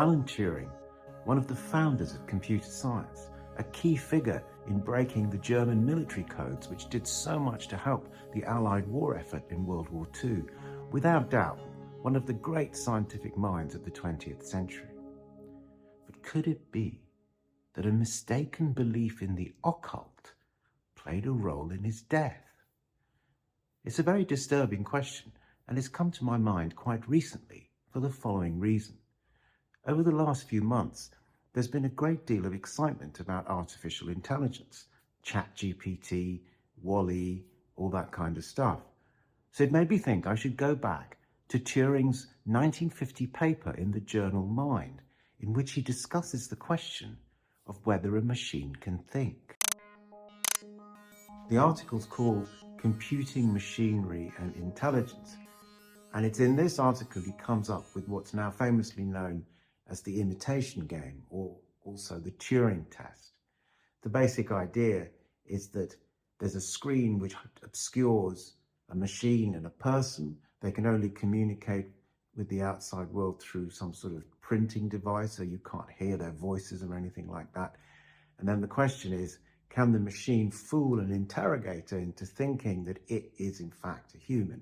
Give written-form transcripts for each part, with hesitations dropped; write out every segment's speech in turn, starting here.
Alan Turing, one of the founders of computer science, a key figure in breaking the German military codes which did so much to help the Allied war effort in World War II, without doubt, one of the great scientific minds of the 20th century. But could it be that a mistaken belief in the occult played a role in his death? It's a very disturbing question, and it's come to my mind quite recently for the following reason. Over the last few months, there's been a great deal of excitement about artificial intelligence, ChatGPT, WALL-E, all that kind of stuff. So it made me think I should go back to Turing's 1950 paper in the journal Mind, in which he discusses the question of whether a machine can think. The article's called Computing Machinery and Intelligence, and it's in this article he comes up with what's now famously known as the imitation game, or also the Turing test. The basic idea is that there's a screen which obscures a machine and a person. They can only communicate with the outside world through some sort of printing device, so you can't hear their voices or anything like that. And then the question is, can the machine fool an interrogator into thinking that it is in fact a human?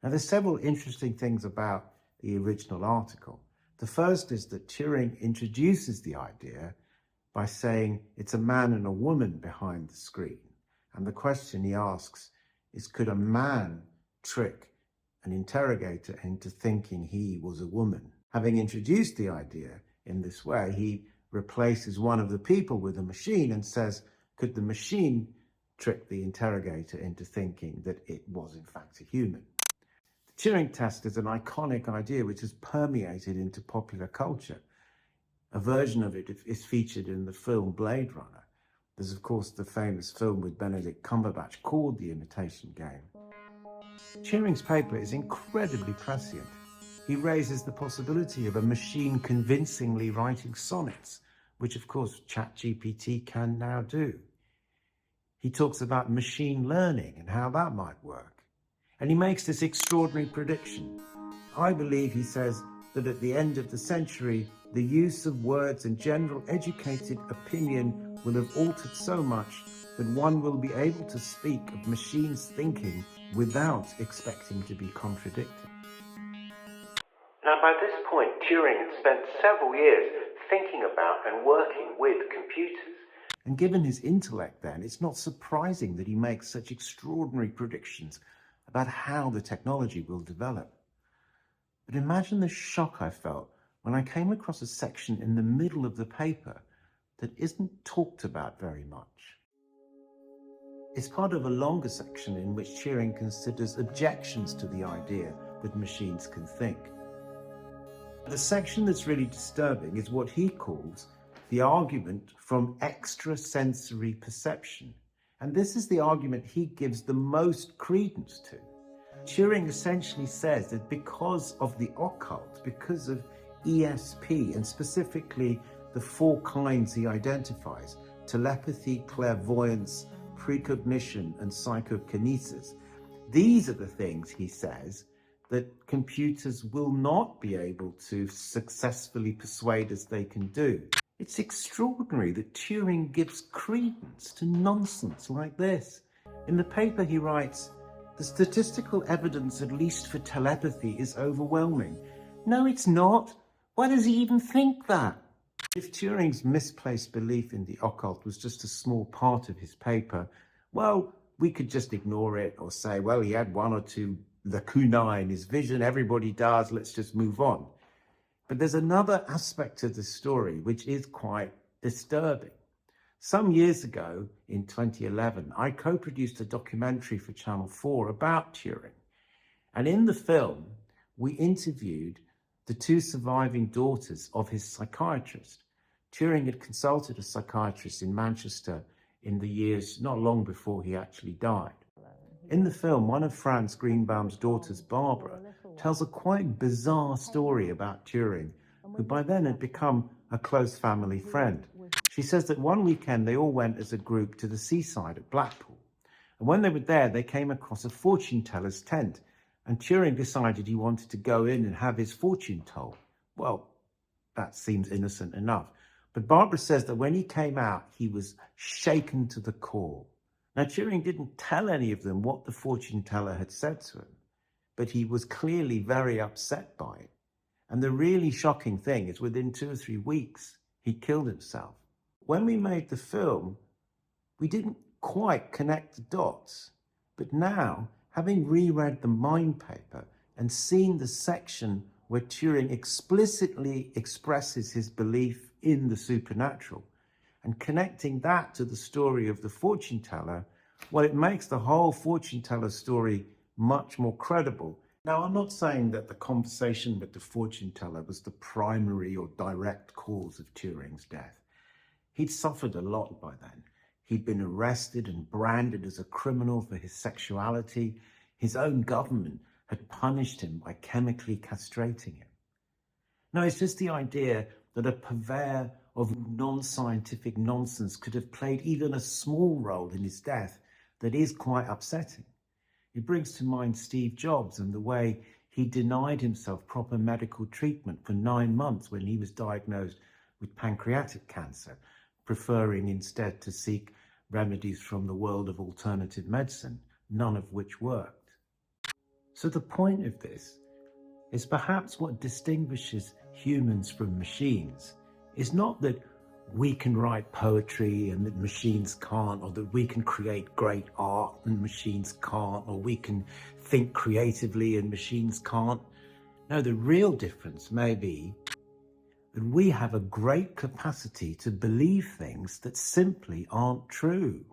Now, there's several interesting things about the original article. The first is that Turing introduces the idea by saying it's a man and a woman behind the screen. And the question he asks is, could a man trick an interrogator into thinking he was a woman? Having introduced the idea in this way, he replaces one of the people with a machine and says, could the machine trick the interrogator into thinking that it was in fact a human? The Turing test is an iconic idea which has permeated into popular culture. A version of it is featured in the film Blade Runner. There's of course the famous film with Benedict Cumberbatch called The Imitation Game. Turing's paper is incredibly prescient. He raises the possibility of a machine convincingly writing sonnets, which of course ChatGPT can now do. He talks about machine learning and how that might work. And he makes this extraordinary prediction. I believe, he says, that at the end of the century, the use of words and general educated opinion will have altered so much that one will be able to speak of machines thinking without expecting to be contradicted. Now, by this point, Turing had spent several years thinking about and working with computers. And given his intellect then, it's not surprising that he makes such extraordinary predictions about how the technology will develop. But imagine the shock I felt when I came across a section in the middle of the paper that isn't talked about very much. It's part of a longer section in which Turing considers objections to the idea that machines can think. The section that's really disturbing is what he calls the argument from extrasensory perception. And this is the argument he gives the most credence to. Turing essentially says that because of the occult, because of ESP, and specifically the four kinds he identifies, telepathy, clairvoyance, precognition, and psychokinesis, these are the things, he says, that computers will not be able to successfully persuade us they can do. It's extraordinary that Turing gives credence to nonsense like this. In the paper he writes, the statistical evidence, at least for telepathy, is overwhelming. No, it's not. Why does he even think that? If Turing's misplaced belief in the occult was just a small part of his paper, well, we could just ignore it or say, well, he had one or two lacunae in his vision, everybody does, let's just move on. But there's another aspect of the story which is quite disturbing. Some years ago, in 2011, I co-produced a documentary for Channel 4 about Turing. And in the film, we interviewed the two surviving daughters of his psychiatrist. Turing had consulted a psychiatrist in Manchester in the years not long before he actually died. In the film, one of Franz Greenbaum's daughters, Barbara, tells a quite bizarre story about Turing, who by then had become a close family friend. She says that one weekend they all went as a group to the seaside at Blackpool. And when they were there, they came across a fortune teller's tent, and Turing decided he wanted to go in and have his fortune told. Well, that seems innocent enough. But Barbara says that when he came out, he was shaken to the core. Now, Turing didn't tell any of them what the fortune teller had said to him, but he was clearly very upset by it. And the really shocking thing is within 2 or 3 weeks, he killed himself. When we made the film, we didn't quite connect the dots. But now, having reread the Mind paper and seen the section where Turing explicitly expresses his belief in the supernatural, and connecting that to the story of the fortune teller, well, it makes the whole fortune teller story much more credible. Now, I'm not saying that the conversation with the fortune teller was the primary or direct cause of Turing's death. He'd suffered a lot by then. He'd been arrested and branded as a criminal for his sexuality. His own government had punished him by chemically castrating him. No, it's just the idea that a purveyor of non-scientific nonsense could have played even a small role in his death that is quite upsetting. It brings to mind Steve Jobs and the way he denied himself proper medical treatment for 9 months when he was diagnosed with pancreatic cancer, preferring instead to seek remedies from the world of alternative medicine, none of which worked. So the point of this is perhaps what distinguishes humans from machines is not that we can write poetry and that machines can't, or that we can create great art and machines can't, or we can think creatively and machines can't. No, the real difference may be that we have a great capacity to believe things that simply aren't true.